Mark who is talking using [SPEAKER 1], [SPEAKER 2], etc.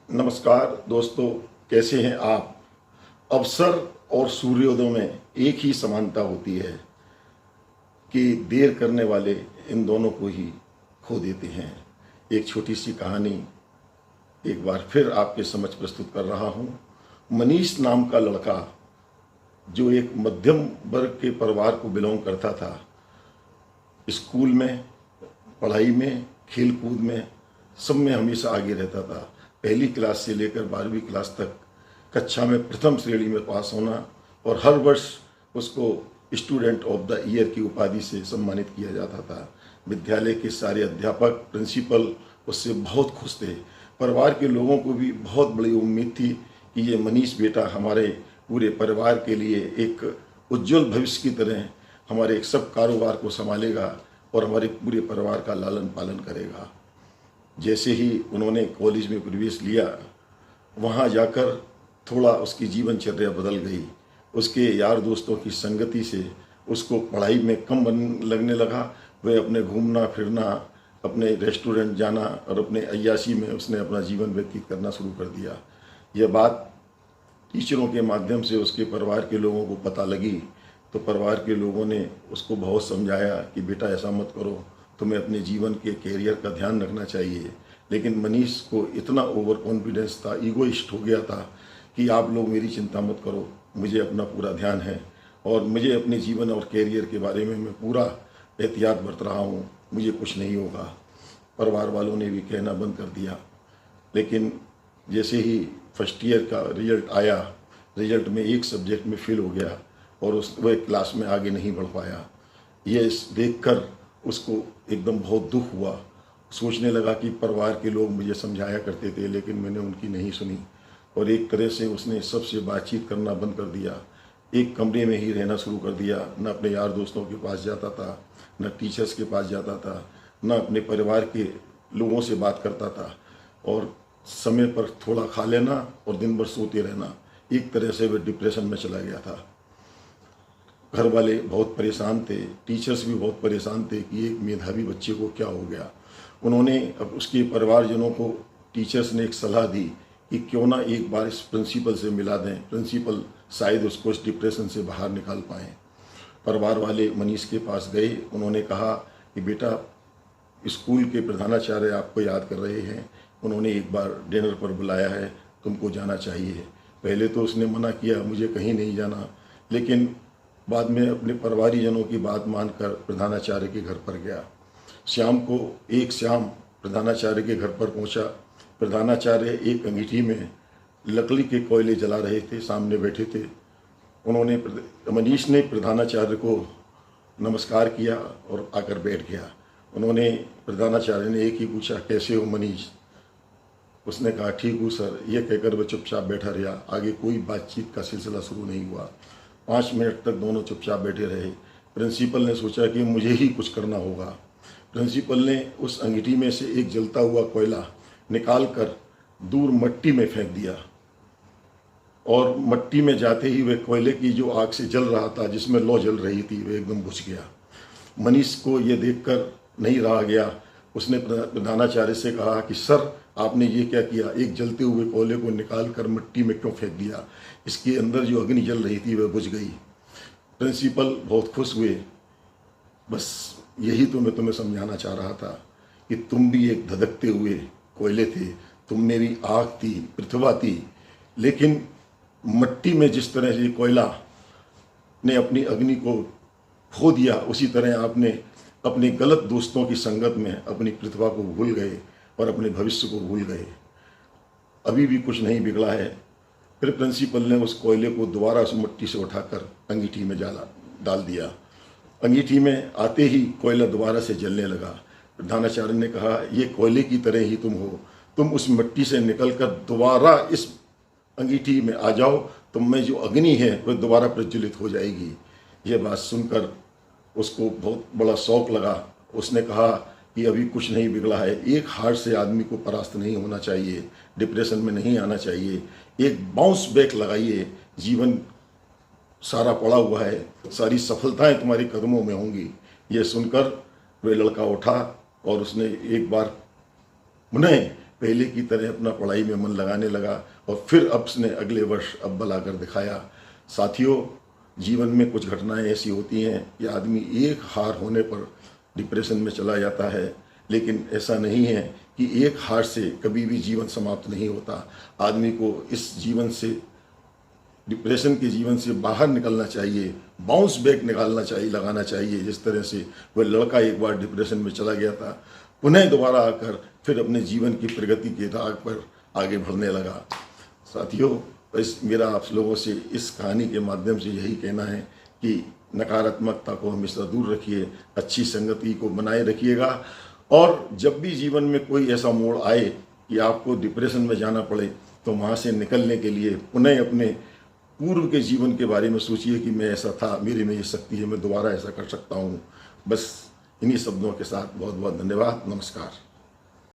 [SPEAKER 1] नमस्कार दोस्तों, कैसे हैं आप। अवसर और सूर्योदय में एक ही समानता होती है कि देर करने वाले इन दोनों को ही खो देते हैं। एक छोटी सी कहानी एक बार फिर आपके समझ प्रस्तुत कर रहा हूँ। मनीष नाम का लड़का जो एक मध्यम वर्ग के परिवार को बिलोंग करता था, स्कूल में, पढ़ाई में, खेल कूद में, सब में हमेशा आगे रहता था। पहली क्लास से लेकर 12वीं क्लास तक कक्षा में प्रथम श्रेणी में पास होना और हर वर्ष उसको स्टूडेंट ऑफ द ईयर की उपाधि से सम्मानित किया जाता था। विद्यालय के सारे अध्यापक, प्रिंसिपल उससे बहुत खुश थे। परिवार के लोगों को भी बहुत बड़ी उम्मीद थी कि ये मनीष बेटा हमारे पूरे परिवार के लिए एक उज्जवल भविष्य की तरह हमारे एक सब कारोबार को संभालेगा और हमारे पूरे परिवार का लालन पालन करेगा। जैसे ही उन्होंने कॉलेज में प्रवेश लिया, वहाँ जाकर थोड़ा उसकी जीवनचर्या बदल गई। उसके यार दोस्तों की संगति से उसको पढ़ाई में कम मन लगने लगा। वह अपने घूमना फिरना, अपने रेस्टोरेंट जाना और अपने अय्याशी में उसने अपना जीवन व्यतीत करना शुरू कर दिया। यह बात टीचरों के माध्यम से उसके परिवार के लोगों को पता लगी, तो परिवार के लोगों ने उसको बहुत समझाया कि बेटा ऐसा मत करो, तुम्हें अपने जीवन के कैरियर का ध्यान रखना चाहिए। लेकिन मनीष को इतना ओवर कॉन्फिडेंस था, ईगोइस्ट हो गया था कि आप लोग मेरी चिंता मत करो, मुझे अपना पूरा ध्यान है और मुझे अपने जीवन और कैरियर के बारे में मैं पूरा एहतियात बरत रहा हूँ, मुझे कुछ नहीं होगा। परिवार वालों ने भी कहना बंद कर दिया। लेकिन जैसे ही फर्स्ट ईयर का रिजल्ट आया, रिजल्ट में एक सब्जेक्ट में फेल हो गया और वह क्लास में आगे नहीं बढ़ पाया। ये देखकर उसको एकदम बहुत दुख हुआ। सोचने लगा कि परिवार के लोग मुझे समझाया करते थे लेकिन मैंने उनकी नहीं सुनी और एक तरह से उसने सबसे बातचीत करना बंद कर दिया। एक कमरे में ही रहना शुरू कर दिया। न अपने यार दोस्तों के पास जाता था, न टीचर्स के पास जाता था, न अपने परिवार के लोगों से बात करता था और समय पर थोड़ा खा लेना और दिन भर सोते रहना। एक तरह से वह डिप्रेशन में चला गया था। घर वाले बहुत परेशान थे, टीचर्स भी बहुत परेशान थे कि एक मेधावी बच्चे को क्या हो गया। उन्होंने अब उसके परिवारजनों को, टीचर्स ने एक सलाह दी कि क्यों ना एक बार इस प्रिंसिपल से मिला दें, प्रिंसिपल शायद उसको इस डिप्रेशन से बाहर निकाल पाएँ। परिवार वाले मनीष के पास गए। उन्होंने कहा कि बेटा, स्कूल के प्रधानाचार्य आपको याद कर रहे हैं, उन्होंने एक बार डिनर पर बुलाया है, तुमको जाना चाहिए। पहले तो उसने मना किया, मुझे कहीं नहीं जाना, लेकिन बाद में अपने परिवारीजनों की बात मानकर प्रधानाचार्य के घर पर गया। शाम प्रधानाचार्य के घर पर पहुंचा। प्रधानाचार्य एक अंगीठी में लकड़ी के कोयले जला रहे थे, सामने बैठे थे। मनीष ने प्रधानाचार्य को नमस्कार किया और आकर बैठ गया। प्रधानाचार्य ने एक ही पूछा, कैसे हो मनीष? उसने कहा, ठीक हूँ सर। यह कहकर वह चुपचाप बैठा रहा। आगे कोई बातचीत का सिलसिला शुरू नहीं हुआ। 5 मिनट तक दोनों चुपचाप बैठे रहे। प्रिंसिपल ने सोचा कि मुझे ही कुछ करना होगा। प्रिंसिपल ने उस अंगीठी में से एक जलता हुआ कोयला निकालकर दूर मिट्टी में फेंक दिया और मिट्टी में जाते ही वह कोयले की जो आग से जल रहा था, जिसमें लौ जल रही थी, वह एकदम बुझ गया। मनीष को यह देखकर नहीं रहा गया। उसने प्रधानाचार्य से कहा कि सर, आपने ये क्या किया? एक जलते हुए कोयले को निकाल कर मिट्टी में क्यों फेंक दिया? इसके अंदर जो अग्नि जल रही थी वह बुझ गई। प्रिंसिपल बहुत खुश हुए। बस यही तो मैं तुम्हें समझाना चाह रहा था कि तुम भी एक धधकते हुए कोयले थे, तुम मेरी आग थी, पृथ्वी थी, लेकिन मिट्टी में जिस तरह से कोयला ने अपनी अग्नि को खो दिया, उसी तरह आपने अपने गलत दोस्तों की संगत में अपनी प्रतिभा को भूल गए और अपने भविष्य को भूल गए। अभी भी कुछ नहीं बिगड़ा है। फिर प्रिंसिपल ने उस कोयले को दोबारा उस मिट्टी से उठाकर अंगीठी में डाल दिया। अंगीठी में आते ही कोयला दोबारा से जलने लगा। प्रधानाचार्य ने कहा, ये कोयले की तरह ही तुम हो, तुम उस मिट्टी से निकलकर दोबारा इस अंगीठी में आ जाओ, तुम में जो अग्नि है वह दोबारा प्रज्वलित हो जाएगी। यह बात सुनकर उसको बहुत बड़ा शौक लगा। उसने कहा कि अभी कुछ नहीं बिगड़ा है। एक हार से आदमी को परास्त नहीं होना चाहिए, डिप्रेशन में नहीं आना चाहिए, एक बाउंस बैक लगाइए। जीवन सारा पड़ा हुआ है, सारी सफलताएं तुम्हारे कदमों में होंगी। यह सुनकर वह लड़का उठा और उसने एक बार पुनः पहले की तरह अपना पढ़ाई में मन लगाने लगा और फिर अब उसने अगले वर्ष अव्वल आकर दिखाया। साथियों, जीवन में कुछ घटनाएं ऐसी होती हैं कि आदमी एक हार होने पर डिप्रेशन में चला जाता है, लेकिन ऐसा नहीं है कि एक हार से कभी भी जीवन समाप्त नहीं होता। आदमी को इस जीवन से, डिप्रेशन के जीवन से बाहर निकलना चाहिए, बाउंस बैक निकालना चाहिए, लगाना चाहिए। जिस तरह से वह लड़का एक बार डिप्रेशन में चला गया था, पुनः दोबारा आकर फिर अपने जीवन की प्रगति के राह पर आगे बढ़ने लगा। साथियों, बस मेरा आप लोगों से इस कहानी के माध्यम से यही कहना है कि नकारात्मकता को हमेशा दूर रखिए, अच्छी संगति को बनाए रखिएगा, और जब भी जीवन में कोई ऐसा मोड़ आए कि आपको डिप्रेशन में जाना पड़े, तो वहाँ से निकलने के लिए पुनः अपने पूर्व के जीवन के बारे में सोचिए कि मैं ऐसा था, मेरे में ये शक्ति है, मैं दोबारा ऐसा कर सकता हूँ। बस इन्हीं शब्दों के साथ बहुत बहुत धन्यवाद। नमस्कार।